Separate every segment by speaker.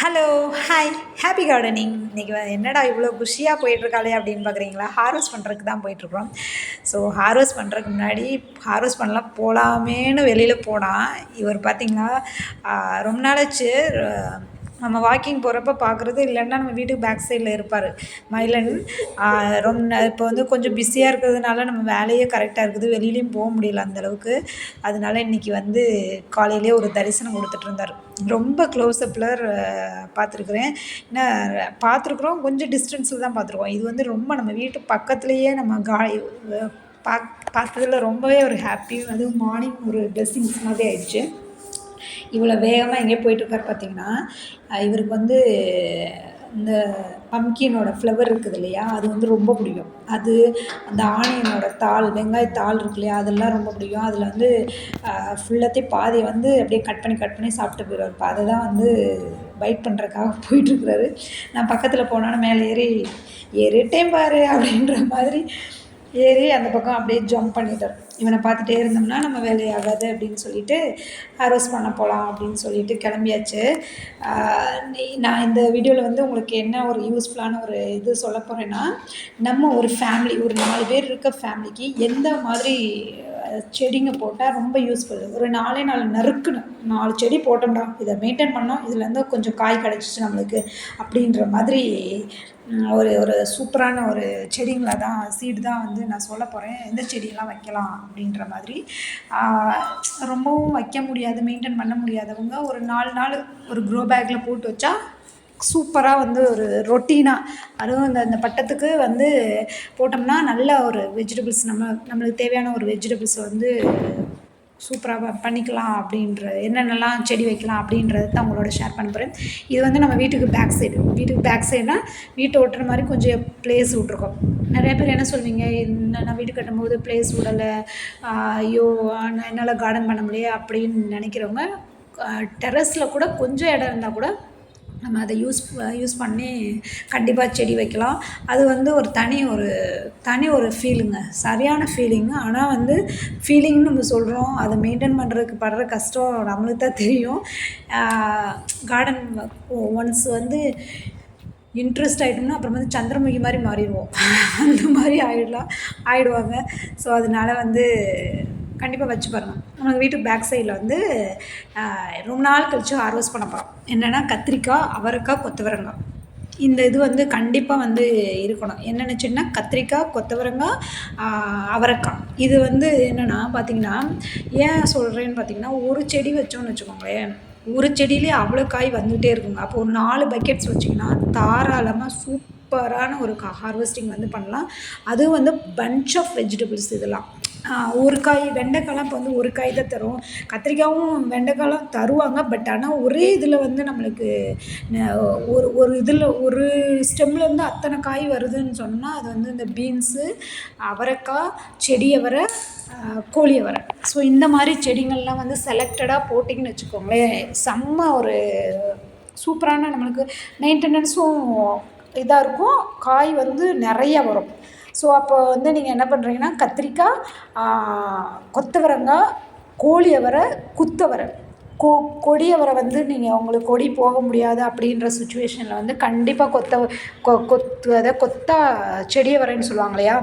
Speaker 1: Hello hi happy gardening. இன்றைக்கி என்னடா இவ்வளோ குஷியாக போயிட்டுருக்காளே அப்படின்னு பார்க்குறீங்களா? ஹார்வெஸ்ட் பண்ணுறதுக்கு தான் போயிட்டுருக்குறோம். ஸோ ஹார்வெஸ்ட் பண்ணுறதுக்கு முன்னாடி ஹார்வெஸ்ட் பண்ணலாம் போகலாமேன்னு வெளியில் போனால் இவர் பார்த்திங்களா ரொம்ப நாளாச்சு நம்ம வாக்கிங் போகிறப்ப பார்க்குறது, இல்லைன்னா நம்ம வீட்டுக்கு பேக் சைடில் இருப்பார் மயிலன். ரொம்ப இப்போ வந்து கொஞ்சம் பிஸியாக இருக்கிறதுனால நம்ம வேலையே கரெக்டாக இருக்குது, வெளியிலையும் போக முடியல அந்தளவுக்கு. அதனால இன்றைக்கி வந்து காலையிலே ஒரு தரிசனம் கொடுத்துட்டு இருந்தார். ரொம்ப க்ளோஸ்அப்பில் பார்த்துருக்குறேன். ஏன்னா பார்த்துருக்குறோம், கொஞ்சம் டிஸ்டன்ஸில் தான் பார்த்துருக்கோம். இது வந்து ரொம்ப நம்ம வீட்டு பக்கத்துலேயே நம்ம பார்த்ததுல ரொம்பவே ஒரு ஹாப்பி, அதுவும் மார்னிங் ஒரு பிளெஸ்ஸிங்ஸ் மாதிரி ஆயிடுச்சு. இவ்வளோ வேகமாக எங்கேயோ போயிட்டுருக்கார் பார்த்திங்கன்னா, இவருக்கு வந்து இந்த பம்கினோட ஃப்ளவர் இருக்குது இல்லையா, அது வந்து ரொம்ப பிடிக்கும். அது அந்த ஆனியனோட தாள், வெங்காயத்தாள் இருக்கு இல்லையா, அதெல்லாம் ரொம்ப பிடிக்கும். அதில் வந்து ஃபுல்லாத்தையும் பாதியை வந்து அப்படியே கட் பண்ணி சாப்பிட்டு போயிடுவார். இப்போ அதை தான் வந்து பைட் பண்ணுறதுக்காக போயிட்டுருக்குறாரு. நான் பக்கத்தில் போனோன்னா மேலே ஏறிட்டேன் பாரு அப்படின்ற மாதிரி ஏறி அந்த பக்கம் அப்படியே ஜம்ப் பண்ணிட்டார். இவனை பார்த்துட்டே இருந்தோம்னா நம்ம வேலையாகாது அப்படின்னு சொல்லிட்டு ஹார்வெஸ்ட் பண்ண போகலாம் அப்படின்னு சொல்லிட்டு கிளம்பியாச்சு. நான் இந்த வீடியோவில் வந்து உங்களுக்கு என்ன ஒரு யூஸ்ஃபுல்லான ஒரு இது சொல்ல போகிறேன்னா, நம்ம ஒரு ஃபேமிலி, ஒரு 4 பேர் இருக்க ஃபேமிலிக்கு எந்த மாதிரி செடிங்க போட்டால் ரொம்ப யூஸ்ஃபுல். ஒரு 4 நறுக்குன்னு 4 செடி போட்டோம்னா இதை மெயின்டைன் பண்ணோம், இதுலேருந்து கொஞ்சம் காய் கிடச்சிச்சு நம்மளுக்கு அப்படின்ற மாதிரி ஒரு சூப்பரான ஒரு செடிங்களை தான், சீடு தான் வந்து நான் சொல்ல போகிறேன். எந்த செடியெல்லாம் வைக்கலாம் அப்படின்ற மாதிரி. ரொம்பவும் வைக்க முடியாது, மெயின்டைன் பண்ண முடியாதவங்க ஒரு 4 நாள் ஒரு க்ரோ பேக்கில் போட்டு வச்சா சூப்பராக வந்து ஒரு ரொட்டீனாக, அதுவும் அந்த பட்டத்துக்கு வந்து போட்டோம்னா நல்ல ஒரு வெஜிடபிள்ஸ், நம்மளுக்கு தேவையான ஒரு வெஜிடபிள்ஸ் வந்து சூப்பராக பண்ணிக்கலாம். என்னென்னலாம் செடி வைக்கலாம் அப்படின்றத தான் உங்களோட ஷேர் பண்ண போகிறேன். இது வந்து நம்ம வீட்டுக்கு பேக் சைடுனா வீட்டை ஒட்டுற மாதிரி கொஞ்சம் ப்ளேஸ் விட்ருக்கோம். நிறைய பேர் என்ன சொல்வீங்க, நான் வீடு கட்டும்போது ப்ளேஸ் விடலை, ஐயோ நான் என்னால் கார்டன் பண்ண முடியல அப்படின்னு நினைக்கிறவங்க, டெரஸில் கூட கொஞ்சம் இடம் இருந்தால் கூட நம்ம அதை யூஸ் பண்ணி கண்டிப்பாக செடி வைக்கலாம். அது வந்து ஒரு தனி ஒரு ஃபீலிங்க, சரியான ஃபீலிங்கு. ஆனால் வந்து ஃபீலிங்னு நம்ம சொல்கிறோம், அதை மெயின்டைன் பண்ணுறதுக்கு படுற கஷ்டம் நம்மளுக்கு தான் தெரியும். கார்டன் ஒன்ஸ் வந்து இன்ட்ரெஸ்ட் ஆகிட்டோம்னா அப்புறம் வந்து சந்திரமுகி மாதிரி மாறிடுவோம், அந்த மாதிரி ஆகிடுவாங்க. ஸோ அதனால் வந்து கண்டிப்பாக வச்சு பாருங்கள். நம்ம வீட்டுக்கு பேக் சைடில் வந்து ரொம்ப நாள் கழித்து ஹார்வெஸ்ட் பண்ண போகிறோம். என்னென்னா கத்திரிக்காய், அவரைக்காய், கொத்தவரங்காய். இந்த இது வந்து கண்டிப்பாக வந்து இருக்கணும். என்னென்ன செடினா கத்திரிக்காய், கொத்தவரங்காய், அவரைக்காய். இது வந்து என்னென்னா பார்த்திங்கன்னா, ஏன் சொல்கிறேன்னு பார்த்திங்கன்னா, ஒரு செடி வச்சோன்னு வச்சுக்கோங்களேன், ஒரு செடியிலே அவ்வளோ காய் வந்துகிட்டே இருக்குங்க. அப்போ ஒரு 4 பக்கெட்ஸ் வச்சிங்கன்னா தாராளமாக சூப்பரான ஒரு ஹார்வெஸ்டிங் வந்து பண்ணலாம். அதுவும் வந்து பஞ்ச் ஆஃப் வெஜிடபிள்ஸ். இதெல்லாம் ஒரு காய், வெண்டைக்காய்லாம் இப்போ வந்து ஒரு காய் தான் தரும். கத்திரிக்காயும் வெண்டைக்காய்லாம் தருவாங்க. பட் ஆனால் ஒரே இதில் வந்து நம்மளுக்கு ஒரு இதில் ஒரு ஸ்டெம்லேருந்து அத்தனை காய் வருதுன்னு சொன்னால் அது வந்து இந்த பீன்ஸு, அவரைக்காய், செடி அவரை, கோழி அவரை. ஸோ இந்த மாதிரி செடிங்கள்லாம் வந்து செலக்டடாக போட்டிங்கன்னு வச்சுக்கோங்களேன், செம்ம ஒரு சூப்பரான நம்மளுக்கு மெயின்டெனன்ஸும் இதாக இருக்கும், காய் வந்து நிறையா வரும். ஸோ அப்போ வந்து நீங்கள் என்ன பண்ணுறீங்கன்னா, கத்திரிக்காய், கொத்தவரங்காய், கோழி அவரை, குத்தவரை, கொடி அவரை வந்து நீங்கள் உங்களுக்கு கொடி போக முடியாது அப்படின்ற சுச்சுவேஷனில் வந்து கண்டிப்பாக கொத்தா செடி அவரைன்னு சொல்லுவாங்க இல்லையா,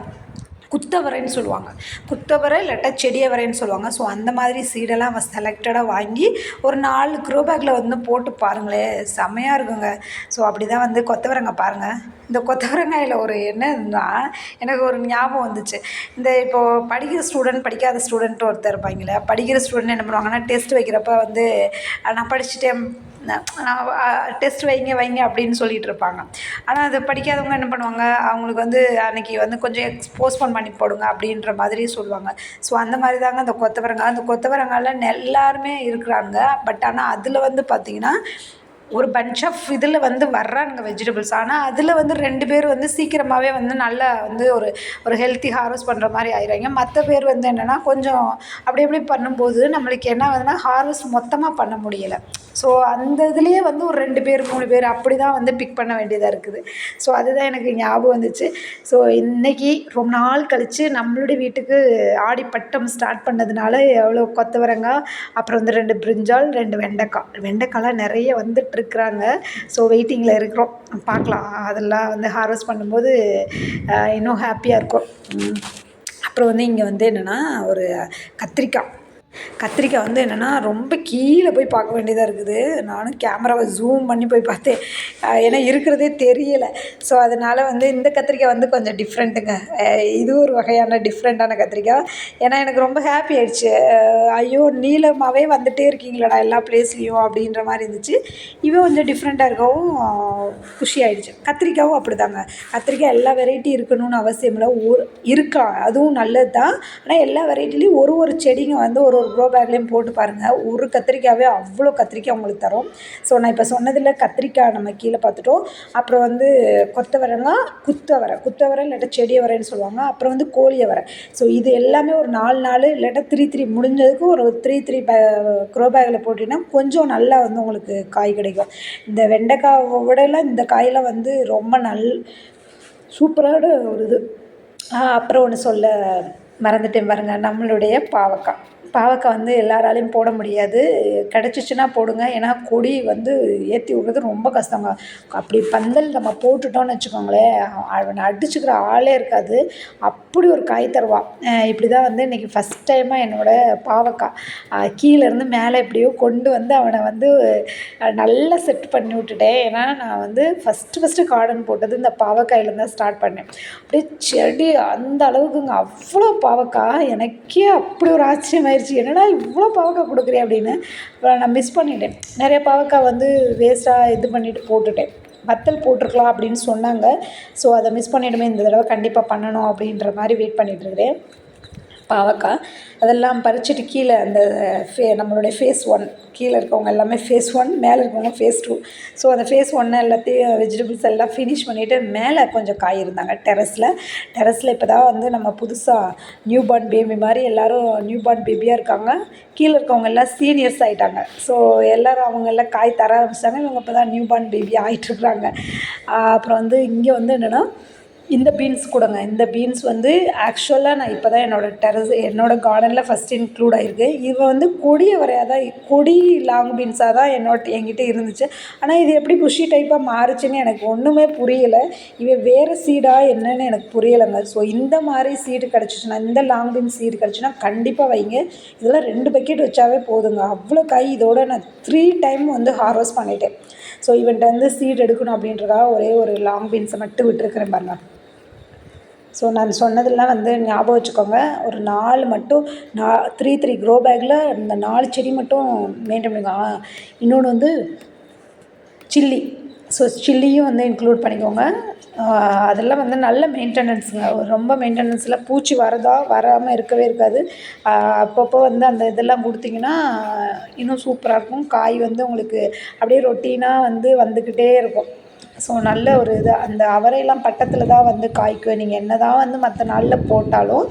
Speaker 1: குத்தவரைன்னு சொல்லுவாங்க, குத்தவரை இல்லாட்டா செடியவரைன்னு சொல்லுவாங்க. ஸோ அந்த மாதிரி சீடெல்லாம் செலக்டடாக வாங்கி ஒரு 4 க்ரோ பேக்கில் வந்து போட்டு பாருங்களேன், செம்மையாக இருக்குங்க. ஸோ அப்படி தான் வந்து கொத்தவரங்காய் பாருங்கள். இந்த கொத்தவரங்காயில் ஒரு என்னன்னா, எனக்கு ஒரு ஞாபகம் வந்துச்சு. இந்த இப்போது படிக்கிற ஸ்டூடெண்ட், படிக்காத ஸ்டூடெண்ட் ஒருத்தர் இருப்பாங்களே, படிக்கிற ஸ்டூடெண்ட் என்ன பண்ணுவாங்கன்னா, டெஸ்ட் வைக்கிறப்ப வந்து நான் படிச்சுட்டேன், நான் டெஸ்ட் வைங்க அப்படின்னு சொல்லிகிட்டு இருப்பாங்க. ஆனால் அதை படிக்காதவங்க என்ன பண்ணுவாங்க, அவங்களுக்கு வந்து அன்றைக்கி வந்து கொஞ்சம் போஸ்ட்போன் பண்ணி போடுங்க அப்படின்ற மாதிரி சொல்லுவாங்க. ஸோ அந்த மாதிரி தாங்க அந்த கொத்தவரங்காயில் எல்லாருமே இருக்கிறாங்க. பட் ஆனால் அதில் வந்து பார்த்திங்கன்னா ஒரு பஞ்ச் ஆஃப் இதில் வந்து வர்றாங்க வெஜிடபிள்ஸ். ஆனால் அதில் வந்து 2 பேர் வந்து சீக்கிரமாகவே வந்து நல்லா வந்து ஒரு ஹெல்த்தி ஹார்வெஸ்ட் பண்ணுற மாதிரி ஆயிடுறாங்க. மற்ற பேர் வந்து என்னென்னா கொஞ்சம் அப்படி பண்ணும்போது நம்மளுக்கு என்ன ஆகுதுன்னா, ஹார்வெஸ்ட் மொத்தமாக பண்ண முடியலை. ஸோ அந்த இதுலேயே வந்து ஒரு 2 பேர் 3 பேர் அப்படி தான் வந்து பிக் பண்ண வேண்டியதாக இருக்குது. ஸோ அதுதான் எனக்கு ஞாபகம் வந்துச்சு. ஸோ இன்றைக்கி ரொம்ப நாள் கழித்து நம்மளுடைய வீட்டுக்கு ஆடி பட்டம் ஸ்டார்ட் பண்ணதுனால எவ்வளோ கொத்தவரங்காய், அப்புறம் வந்து 2 பிரிஞ்சால், 2 வெண்டைக்காலாம் நிறைய வந்துட்டுருக்குறாங்க. ஸோ வெயிட்டிங்கில் இருக்கிறோம். பார்க்கலாம், அதெல்லாம் வந்து ஹார்வெஸ்ட் பண்ணும்போது இன்னும் ஹாப்பியாக இருக்கும். அப்புறம் வந்து இங்கே வந்து என்னென்னா ஒரு கத்திரிக்காய் வந்து என்னென்னா ரொம்ப கீழே போய் பார்க்க வேண்டியதாக இருக்குது. நானும் கேமராவை ஜூம் பண்ணி போய் பார்த்தேன். ஏன்னா இருக்கிறதே தெரியலை. ஸோ அதனால் வந்து இந்த கத்திரிக்காய் வந்து கொஞ்சம் டிஃப்ரெண்ட்டுங்க. இது ஒரு வகையான டிஃப்ரெண்ட்டான கத்திரிக்காய். ஏன்னா எனக்கு ரொம்ப ஹாப்பி ஆயிடுச்சு. ஐயோ, நீளமாகவே வந்துகிட்டே இருக்கீங்களடா எல்லா பிளேஸ்லேயும் அப்படின்ற மாதிரி இருந்துச்சு. இவன் கொஞ்சம் டிஃப்ரெண்ட்டாக இருக்கவும் குஷி ஆகிடுச்சு. கத்திரிக்காயும் அப்படி தாங்க. கத்திரிக்காய் எல்லா வெரைட்டி இருக்கணும்னு அவசியம் இல்லை. இருக்கா, அதுவும் நல்லது தான். ஆனால் எல்லா வெரைட்டிலையும் ஒரு செடிங்க வந்து ஒரு க்ரோ பேக்லேயும் போட்டு பாருங்கள். ஒரு கத்திரிக்காவே அவ்வளோ கத்திரிக்காய் உங்களுக்கு தரும். ஸோ நான் இப்போ சொன்னதில் கத்திரிக்காய் நம்ம கீழே பார்த்துட்டோம். அப்புறம் வந்து கொத்தவரங்காய், குத்தவரை இல்லாட்டா செடி அவரைன்னு சொல்லுவாங்க. அப்புறம் வந்து கோழி அவரை. ஸோ இது எல்லாமே ஒரு 4 இல்லாட்டா 3 முடிஞ்சதுக்கு ஒரு 3 க்ரோ பேக்கில் போட்டிங்கன்னா கொஞ்சம் நல்லா வந்து உங்களுக்கு காய் கிடைக்கும். இந்த வெண்டைக்காயோடலாம் இந்த காயெல்லாம் வந்து ரொம்ப சூப்பரான ஒரு இது. அப்புறம் ஒன்று சொல்ல மறந்துட்டேன் பாருங்கள், நம்மளுடைய பாவக்காய் வந்து எல்லாராலையும் போட முடியாது. கிடச்சிச்சின்னா போடுங்க. ஏன்னா கொடி வந்து ஏற்றி விட்றது ரொம்ப கஷ்டங்க. அப்படி பந்தல் நம்ம போட்டுட்டோம்னு வச்சுக்கோங்களேன், அவனை அடிச்சுக்கிற ஆளே இருக்காது. அப்படி ஒரு காய் தருவான். இப்படி தான் வந்து இன்றைக்கி ஃபஸ்ட் டைமாக என்னோடய பாவக்காய் கீழேருந்து மேலே எப்படியோ கொண்டு வந்து அவனை வந்து நல்லா செட் பண்ணி விட்டுட்டேன். ஏன்னா நான் வந்து ஃபஸ்ட்டு கார்டன் போட்டது இந்த பாவக்காயிலேருந்து தான் ஸ்டார்ட் பண்ணேன். அப்படியே செடி அந்த அளவுக்குங்க, அவ்வளோ பாவக்காய். எனக்கே அப்படி ஒரு ஆச்சரியமாயிருச்சு. என்னடா இவ்வளோ பாவக்காய் கொடுக்குறேன் அப்படின்னு. நான் மிஸ் பண்ணிட்டேன். நிறைய பாவக்காய் வந்து வேஸ்ட்டாக இது பண்ணிவிட்டு போட்டுட்டேன். வத்தல் போட்டிருக்கலாம் அப்படின்னு சொன்னாங்க. ஸோ அதை மிஸ் பண்ணிவிடுமே, இந்த தடவை கண்டிப்பாக பண்ணணும் அப்படின்ற மாதிரி வெயிட் பண்ணிகிட்ருக்கிறேன். பாவக்காய் அதெல்லாம் பறிச்சுட்டு கீழே அந்த நம்மளுடைய ஃபேஸ் 1 கீழே இருக்கவங்க எல்லாமே ஃபேஸ் 1, மேலே இருக்கவங்க ஃபேஸ் 2. ஸோ அந்த ஃபேஸ் 1 எல்லாத்தையும் வெஜிடபிள்ஸ் எல்லாம் ஃபினிஷ் பண்ணிவிட்டு மேலே கொஞ்சம் காய் இருந்தாங்க டெரஸில் இப்போ தான் வந்து நம்ம புதுசாக நியூ பார்ன் பேபி மாதிரி எல்லோரும் நியூ பார்ன் பேபியாக இருக்காங்க. கீழே இருக்கவங்க எல்லாம் சீனியர்ஸ் ஆகிட்டாங்க. ஸோ எல்லோரும் அவங்க எல்லாம் காய் தர ஆரம்பிச்சிட்டாங்க. இவங்க இப்போ தான் நியூ பார்ன் பேபி ஆகிட்டுருக்குறாங்க. அப்புறம் வந்து இங்கே வந்து என்னென்னா இந்த பீன்ஸ் கூடங்க. இந்த பீன்ஸ் வந்து ஆக்சுவலாக நான் இப்போ தான் என்னோடய கார்டனில் ஃபஸ்ட் இன்க்ளூட் ஆகிருக்கு. இவன் வந்து கொடி லாங் பீன்ஸாக தான் என்கிட்ட இருந்துச்சு. ஆனால் இது எப்படி புஷி டைப்பாக மாறுச்சுன்னு எனக்கு ஒன்றுமே புரியலை. இவன் வேறு சீடாக என்னன்னு எனக்கு புரியலைங்க. ஸோ இந்த மாதிரி சீடு கிடச்சிச்சுன்னா, இந்த லாங் பீன்ஸ் சீடு கிடச்சின்னா கண்டிப்பாக வைங்க. இதெல்லாம் 2 பக்கெட் வச்சாவே போதுங்க. அவ்வளோ காய் இதோட நான் 3 டைம் வந்து ஹார்வெஸ்ட் பண்ணிட்டேன். ஸோ இவன்கிட்ட வந்து சீடு எடுக்கணும் அப்படின்றக்காக ஒரே ஒரு லாங் பீன்ஸை மட்டும் விட்டுருக்கிறேன் பாருங்க. ஸோ நான் சொன்னதெல்லாம் வந்து ஞாபகம் வச்சுக்கோங்க. ஒரு 4 மட்டும் 3 க்ரோ பேக்கில் இந்த 4 செடி மட்டும் மெயின்டைன் பண்ணிக்கோங்க. இன்னொன்று வந்து சில்லி. ஸோ சில்லியும் வந்து இன்க்ளூட் பண்ணிக்கோங்க. அதெல்லாம் வந்து நல்ல மெயின்டெனன்ஸுங்க. ரொம்ப மெயின்டெனன்ஸில் பூச்சி வராமல் இருக்கவே இருக்காது. அப்பப்போ வந்து அந்த இதெல்லாம் கொடுத்திங்கன்னா இன்னும் சூப்பராக இருக்கும். காய் வந்து உங்களுக்கு அப்படியே ரொட்டீனாக வந்து வந்துக்கிட்டே இருக்கும். ஸோ நல்ல ஒரு இது. அந்த அவரையெல்லாம் பட்டத்தில் தான் வந்து காய்க்கும். நீங்கள் என்ன தான் வந்து மற்ற நாளில் போட்டாலும்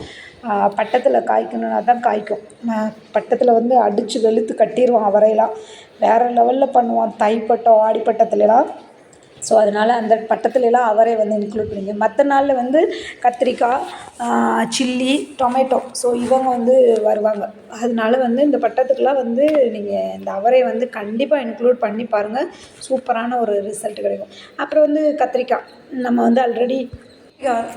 Speaker 1: பட்டத்தில் காய்க்கணுன்னா தான் காய்க்கும். பட்டத்தில் வந்து அடித்து வெளுத்து கட்டிடுவான் அவரையெல்லாம். வேறு லெவலில் பண்ணுவான் தைப்பட்டம் ஆடிப்பட்டத்துலலாம். ஸோ அதனால் அந்த பட்டத்துலலாம் அவரை வந்து இன்க்ளூட் பண்ணிங்க. மற்ற நாளில் வந்து கத்திரிக்காய், சில்லி, டொமேட்டோ. ஸோ இவங்க வந்து வருவாங்க. அதனால வந்து இந்த பட்டத்துக்கெலாம் வந்து நீங்கள் இந்த அவரை வந்து கண்டிப்பாக இன்க்ளூட் பண்ணி பாருங்கள். சூப்பரான ஒரு ரிசல்ட் கிடைக்கும். அப்புறம் வந்து கத்திரிக்காய் நம்ம வந்து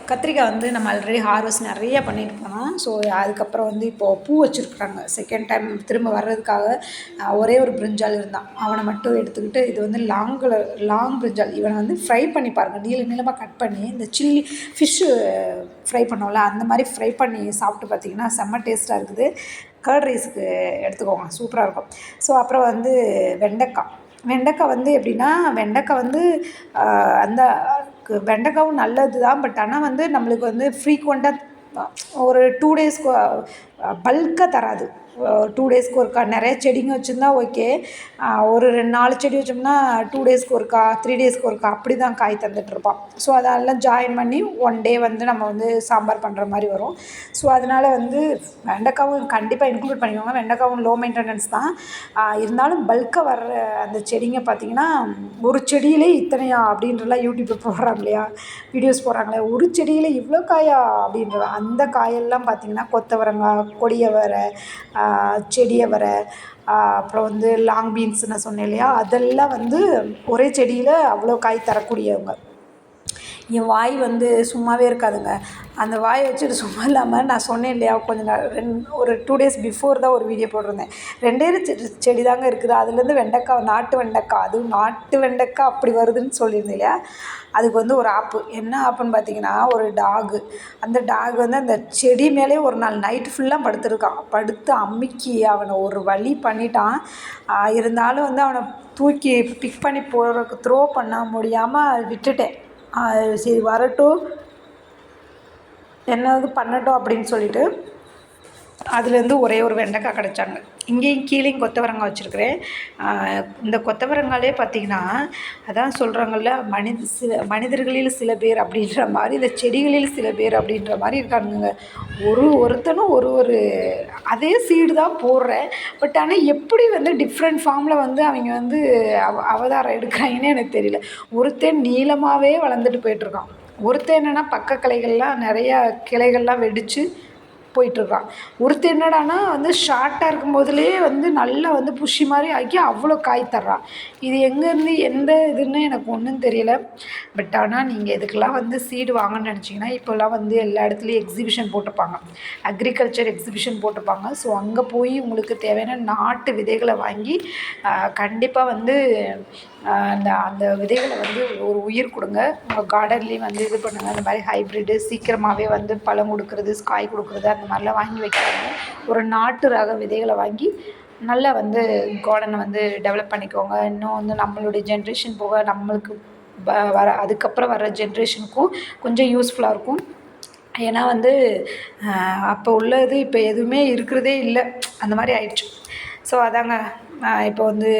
Speaker 1: கத்திரிக்காய் வந்து நம்ம ஆல்ரெடி ஹார்வெஸ்ட் நிறைய பண்ணிட்டு போனோம். ஸோ அதுக்கப்புறம் வந்து இப்போது பூ வச்சுருக்குறாங்க. செகண்ட் டைம் திரும்ப வர்றதுக்காக ஒரே ஒரு பிரிஞ்சால் இருந்தான். அவனை மட்டும் எடுத்துக்கிட்டு இது வந்து லாங் பிரிஞ்சால். இவனை வந்து ஃப்ரை பண்ணி பாருங்கள். நீளமாக கட் பண்ணி இந்த சில்லி ஃபிஷ்ஷு ஃப்ரை பண்ணோம்ல, அந்த மாதிரி ஃப்ரை பண்ணி சாப்பிட்டு பார்த்திங்கன்னா செம்ம டேஸ்ட்டாக இருக்குது. கர்ட் ரைஸுக்கு எடுத்துக்கோங்க, சூப்பராக இருக்கும். ஸோ அப்புறம் வந்து வெண்டைக்காய் வந்து எப்படின்னா, வெண்டைக்காய் வந்து அந்த வெண்டைக்காவும் நல்லது தான். பட் ஆனால் வந்து நம்மளுக்கு வந்து ஃப்ரீக்வெண்ட்டாக ஒரு 2 டேஸ்க்கு பல்காக தராது. 2 டேஸ்க்கு ஒருக்கா நிறைய செடிங்க வச்சுருந்தா ஓகே. ஒரு 4 செடி வச்சோம்னா 2 டேஸ்க்கு ஒருக்கா 3 டேஸ்க்கு ஒருக்கா அப்படி தான் காய் தந்துட்டுருப்பான். ஸோ அதெல்லாம் ஜாயின் பண்ணி 1 டே வந்து நம்ம வந்து சாம்பார் பண்ணுற மாதிரி வரும். ஸோ அதனால் வந்து வெண்டைக்காவும் கண்டிப்பாக இன்க்ளூட் பண்ணிக்கோங்க. வெண்டைக்காவும் லோ மெயின்டெனன்ஸ் தான். இருந்தாலும் பல்காக வர்ற அந்த செடிங்க பார்த்திங்கன்னா ஒரு செடியிலே இத்தனையா அப்படின்றலாம் யூடியூப்பில் போடுறாங்க இல்லையா, வீடியோஸ் போடுறாங்களே, ஒரு செடியில் இவ்வளோ காயா அப்படின்ற அந்த காயெல்லாம் பார்த்திங்கன்னா கொத்தவரங்காய், கொடியவரை, செடியவரை, அப்புறம் வந்து லாங் பீன்ஸ் நான் சொன்னேன் இல்லையா, அதெல்லாம் வந்து ஒரே செடியில் அவ்வளோ காய் தரக்கூடியவங்க. என் வாய் வந்து சும்மாவே இருக்காதுங்க. அந்த வாயை வச்சுட்டு சும்மா இல்லாமல் நான் சொன்னேன் இல்லையா, கொஞ்சம் ஒரு 2 டேஸ் பிஃபோர் தான் ஒரு வீடியோ போட்டிருந்தேன். 2 செடி தாங்க இருக்குது. அதுலேருந்து வெண்டைக்காய், நாட்டு வெண்டைக்காய், அதுவும் நாட்டு வெண்டைக்காய் அப்படி வருதுன்னு சொல்லியிருந்தேன் இல்லையா, அதுக்கு வந்து ஒரு ஆப்பு. என்ன ஆப்புன்னு பார்த்தீங்கன்னா, ஒரு டாகு. அந்த டாக் வந்து அந்த செடி மேலே ஒரு நாள் நைட்டு ஃபுல்லாக படுத்துருக்கான். படுத்து அமுக்கி அவனை ஒரு வழி பண்ணிட்டான். இருந்தாலும் வந்து அவனை தூக்கி பிக் பண்ணி போகிறதுக்கு த்ரோ பண்ண முடியாமல் விட்டுட்டேன். சரி வரட்டும், என்னது பண்ணட்டும் அப்படின்னு சொல்லிட்டு அதுலேருந்து ஒரே ஒரு வெண்டைக்காய் கிடச்சாங்க. இங்கேயும் கீழேயும் கொத்தவரங்காய் வச்சுருக்கிறேன். இந்த கொத்தவரங்காலே பார்த்திங்கன்னா, அதான் சொல்கிறாங்கல்ல, மனிதர்களில் சில பேர் அப்படின்ற மாதிரி, இந்த செடிகளில் சில பேர் அப்படின்ற மாதிரி இருக்கானுங்க. ஒருத்தனும் ஒரு அதே சீடு தான் போடுறேன். பட் ஆனால் எப்படி வந்து டிஃப்ரெண்ட் ஃபார்மில் வந்து அவங்க வந்து அவதாரம் எடுக்கிறாங்கன்னே எனக்கு தெரியல. ஒருத்தன் நீளமாகவே வளர்ந்துட்டு போயிட்டுருக்கான். ஒருத்தன் என்னென்னா பக்க கிளைகள்லாம் நிறையா கிளைகள்லாம் வெடித்து போயிட்டுருக்கான். ஒருத்தர் என்னடானா வந்து ஷார்ட்டாக இருக்கும் போதுலேயே வந்து நல்லா வந்து புஷி மாதிரி ஆக்கி அவ்வளோ காய் தர்றான். இது எங்கேருந்து எந்த இதுன்னு எனக்கு ஒன்றும் தெரியல. பட் ஆனால் நீங்கள் இதுக்கெல்லாம் வந்து சீடு வாங்கணும்னு நினச்சிங்கன்னா, இப்போல்லாம் வந்து எல்லா இடத்துலையும் எக்ஸிபிஷன் போட்டிருப்பாங்க, அக்ரிகல்ச்சர் எக்ஸிபிஷன் போட்டிருப்பாங்க. ஸோ அங்கே போய் உங்களுக்கு தேவையான நாட்டு விதைகளை வாங்கி கண்டிப்பாக வந்து அந்த விதைகளை வந்து ஒரு உயிர் கொடுங்க. உங்கள் கார்டன்லேயும் வந்து இது பண்ணுங்கள். அந்த மாதிரி ஹைப்ரிட்டு சீக்கிரமாகவே வந்து பழம் கொடுக்குறது, காய் கொடுக்குறது அந்த மாதிரிலாம் வாங்கி வைக்காதீங்க. ஒரு நாட்டு ரக விதைகளை வாங்கி நல்லா வந்து கார்டனை வந்து டெவலப் பண்ணிக்கோங்க. இன்னும் வந்து நம்மளுடைய ஜென்ரேஷன் போக நம்மளுக்கு அதுக்கப்புறம் வர ஜென்ரேஷனுக்கும் கொஞ்சம் யூஸ்ஃபுல்லாக இருக்கும். ஏன்னா வந்து அப்போ உள்ளது இப்போ எதுவுமே இருக்கிறதே இல்லை, அந்த மாதிரி ஆயிடுச்சு. ஸோ அதாங்க, இப்போ வந்து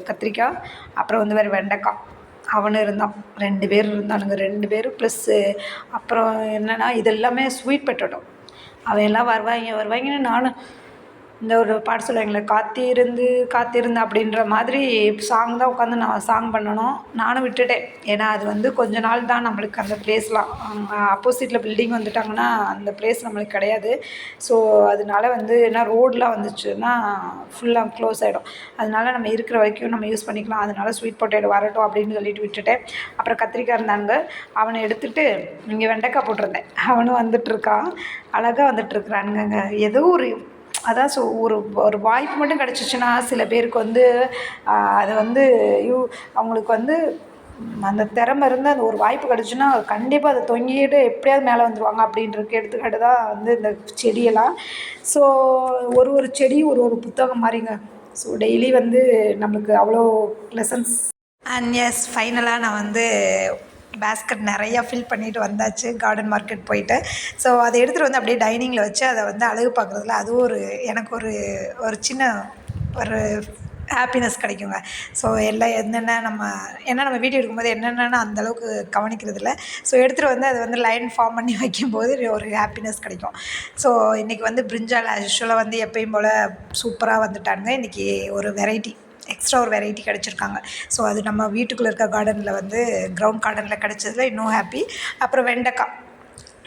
Speaker 1: கத்திரிக்காய், அப்புறம் வந்து வேறு வெண்டைக்காய், அவனு இருந்தான். 2 பேர் இருந்தானுங்க. 2 பேர் ப்ளஸ்ஸு அப்புறம் என்னென்னா இதெல்லாமே ஸ்வீட் பொட்டேட்டோ. அவன் எல்லாம் வருவாங்கன்னு நானும் இந்த ஒரு பாட்டு சொல்லுவாங்களே, காத்திருந்து அப்படின்ற மாதிரி சாங் தான் உட்காந்து நான் சாங் பண்ணணும். நானும் விட்டுட்டேன். ஏன்னா அது வந்து கொஞ்ச நாள் தான் நம்மளுக்கு அந்த ப்ளேஸ்லாம். ஆப்போசிட்டில் பில்டிங் வந்துட்டாங்கன்னா அந்த ப்ளேஸ் நம்மளுக்கு கிடையாது. ஸோ அதனால வந்து என்ன ரோடெலாம் வந்துச்சுன்னா ஃபுல்லாக க்ளோஸ் ஆகிடும். அதனால நம்ம இருக்கிற வரைக்கும் நம்ம யூஸ் பண்ணிக்கலாம். அதனால ஸ்வீட் பொட்டேட்டோ வரட்டும் அப்படின்னு சொல்லிட்டு விட்டுட்டேன். அப்புறம் கத்திரிக்காய் இருந்தாங்க, அவனை எடுத்துகிட்டு இங்கே வெண்டைக்காய் போட்டிருந்தேன். அவனும் வந்துட்டுருக்கான், அழகாக வந்துட்டுருக்குறானுங்க. ஏதோ ஒரு அதான் ஒரு வாய்ப்பு மட்டும் கிடச்சிச்சின்னா சில பேருக்கு வந்து அது வந்து அவங்களுக்கு வந்து அந்த திறமை இருந்து அந்த ஒரு வாய்ப்பு கிடச்சுன்னா கண்டிப்பாக அதை தொங்கிட்டு எப்படியாவது மேலே வந்துடுவாங்க அப்படின்றதுக்கு எடுத்துக்காட்டு தான் வந்து இந்த செடியெல்லாம். ஸோ ஒரு செடி ஒரு புத்தகம் மாதிரிங்க. ஸோ டெய்லி வந்து நம்மளுக்கு அவ்வளோ லெசன்ஸ். அண்ட் எஸ், ஃபைனலாக நான் வந்து பேஸ்கெட் நிறையா ஃபில் பண்ணிவிட்டு வந்தாச்சு கார்டன் மார்க்கெட் போயிட்டு. ஸோ அதை எடுத்துகிட்டு வந்து அப்படியே டைனிங்கில் வச்சு அதை வந்து அழகு பார்க்குறதுல அதுவும் எனக்கு ஒரு சின்ன ஒரு ஹாப்பினஸ் கிடைக்குங்க. ஸோ எல்லாம் நம்ம வீடியோ எடுக்கும்போது என்னென்னா அந்தளவுக்கு கவனிக்கிறது இல்லை. ஸோ எடுத்துகிட்டு வந்து அதை வந்து லைன் ஃபார்ம் பண்ணி வைக்கும்போது ஒரு ஹாப்பினஸ் கிடைக்கும். ஸோ இன்றைக்கி வந்து பிரிஞ்சால் யூஷுவலாக வந்து எப்பயும் போல் சூப்பராக வந்துட்டாங்க. இன்றைக்கி ஒரு எக்ஸ்ட்ரா ஒரு வெரைட்டி கிடச்சிருக்காங்க. ஸோ அது நம்ம வீட்டுக்குள்ளே இருக்க கார்டனில் வந்து கிரவுண்ட் கார்டனில் கிடச்சதுல இன்னும் ஹாப்பி. அப்புறம்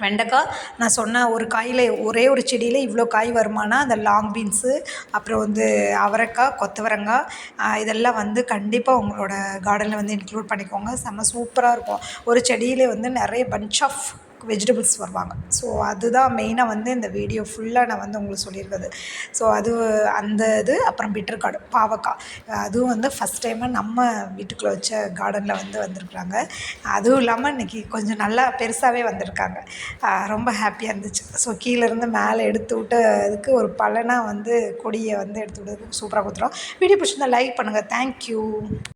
Speaker 1: வெண்டைக்காய் நான் சொன்ன ஒரு காயில் ஒரே ஒரு செடியில் இவ்வளோ காய் வருமானா அந்த லாங் பீன்ஸு, அப்புறம் வந்து அவரைக்காய், கொத்தவரங்காய் இதெல்லாம் வந்து கண்டிப்பாக உங்களோட கார்டனில் வந்து இன்க்ளூட் பண்ணிக்கோங்க. செம்ம சூப்பராக இருக்கும். ஒரு செடியில் வந்து நிறைய பஞ்ச் ஆஃப் வெஜிடபிள்ஸ் வருவாங்க. ஸோ அதுதான் மெயினாக வந்து இந்த வீடியோ ஃபுல்லாக நான் வந்து உங்களுக்கு சொல்லியிருக்குது. ஸோ அந்த இது அப்புறம் பிட்டர் பாவக்காய், அதுவும் வந்து ஃபஸ்ட் டைமாக நம்ம வீட்டுக்குள்ளே வச்ச கார்டனில் வந்து வந்திருக்குறாங்க. அதுவும் இல்லாமல் இன்றைக்கி கொஞ்சம் நல்லா பெருசாகவே வந்திருக்காங்க. ரொம்ப ஹாப்பியாக இருந்துச்சு. ஸோ கீழேருந்து மேலே எடுத்து விட்டதுக்கு ஒரு பலனாக வந்து கொடியை வந்து எடுத்து விட்டதுக்கு சூப்பராக கொடுத்துரும். வீடியோ பிடிச்சிருந்தா லைக் பண்ணுங்கள். தேங்க்யூ.